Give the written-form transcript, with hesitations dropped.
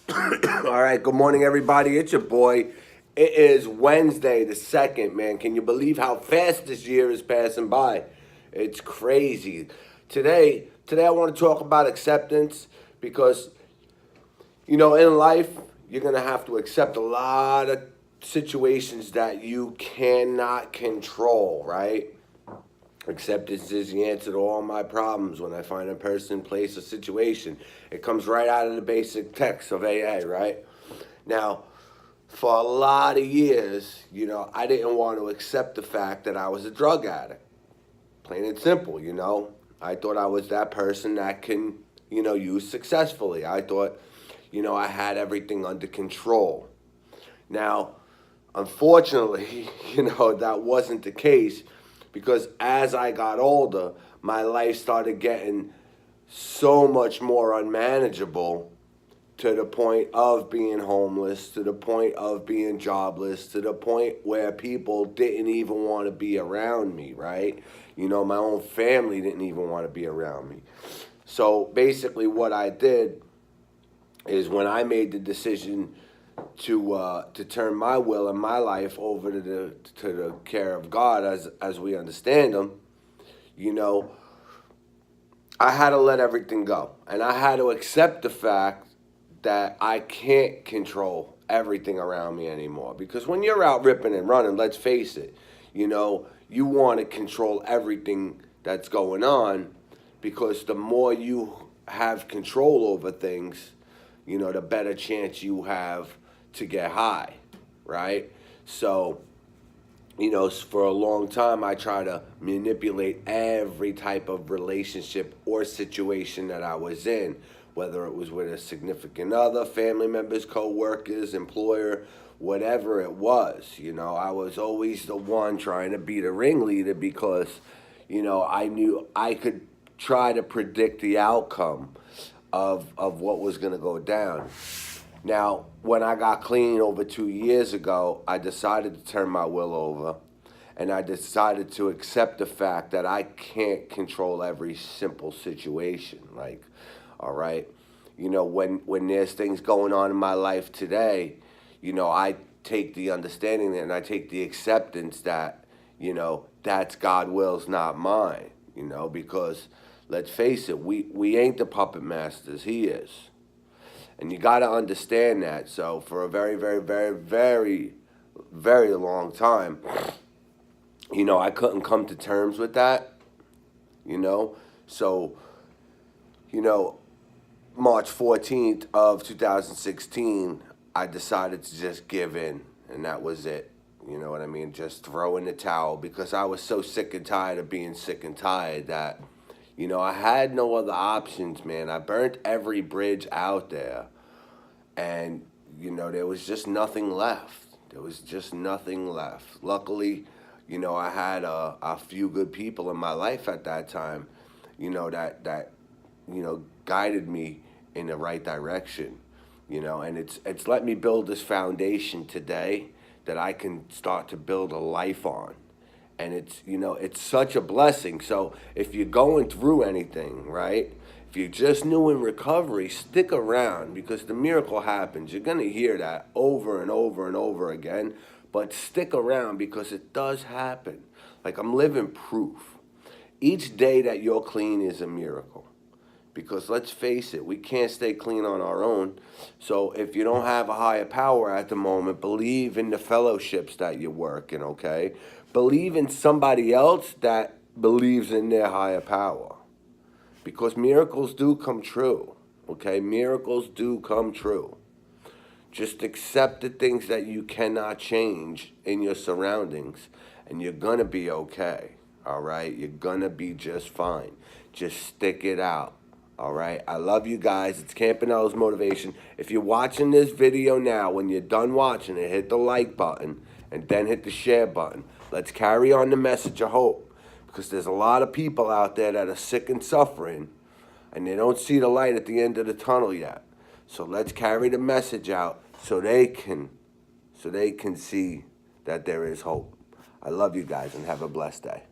All right, good morning, everybody. It's your boy. It is Wednesday, the 2nd, man. Can you believe how fast this year is passing by? It's crazy. Today I want to talk about acceptance because, in life, you're going to have to accept a lot of situations that you cannot control, right? Acceptance is the answer to all my problems when I find a person, place, or situation. It comes right out of the basic text of AA, right? Now, for a lot of years, I didn't want to accept the fact that I was a drug addict. Plain and simple. I thought I was that person that can, use successfully. I thought, I had everything under control. Now, unfortunately, that wasn't the case because as I got older, my life started getting so much more unmanageable to the point of being homeless, to the point of being jobless, to the point where people didn't even want to be around me, right? My own family didn't even want to be around me. So basically, what I did is when I made the decision to turn my will and my life over to the care of God as we understand Him, you know, I had to let everything go, and I had to accept the fact that I can't control everything around me anymore. Because when you're out ripping and running, let's face it, you want to control everything that's going on because the more you have control over things, the better chance you have to get high, right? So, for a long time, I try to manipulate every type of relationship or situation that I was in, whether it was with a significant other, family members, co-workers, employer, whatever it was. I was always the one trying to be the ringleader because, I knew I could try to predict the outcome of what was going to go down. Now, when I got clean over 2 years ago, I decided to turn my will over and I decided to accept the fact that I can't control every simple situation. Like, all right, when there's things going on in my life today, I take the understanding and I take the acceptance that, that's God wills, not mine, because let's face it, we ain't the puppet masters, He is. And you got to understand that. So for a very, very, very, very, very long time, I couldn't come to terms with that, you know. So, you know, March 14th of 2016, I decided to just give in, and that was it. You know what I mean? Just throw in the towel because I was so sick and tired of being sick and tired that, I had no other options, man. I burnt every bridge out there, and there was just nothing left. There was just nothing left. Luckily, I had a few good people in my life at that time, that guided me in the right direction, and it's let me build this foundation today that I can start to build a life on. And it's such a blessing. So if you're going through anything, right? If you're just new in recovery, stick around because the miracle happens. You're going to hear that over and over and over again, but stick around because it does happen. Like, I'm living proof. Each day that you're clean is a miracle. Because let's face it, we can't stay clean on our own. So if you don't have a higher power at the moment, believe in the fellowships that you're working, okay? Believe in somebody else that believes in their higher power. Because miracles do come true, okay? Miracles do come true. Just accept the things that you cannot change in your surroundings, and you're going to be okay, all right? You're going to be just fine. Just stick it out. All right. I love you guys. It's Campanella's Motivation. If you're watching this video now, when you're done watching it, hit the like button and then hit the share button. Let's carry on the message of hope because there's a lot of people out there that are sick and suffering and they don't see the light at the end of the tunnel yet. So let's carry the message out so they can see that there is hope. I love you guys and have a blessed day.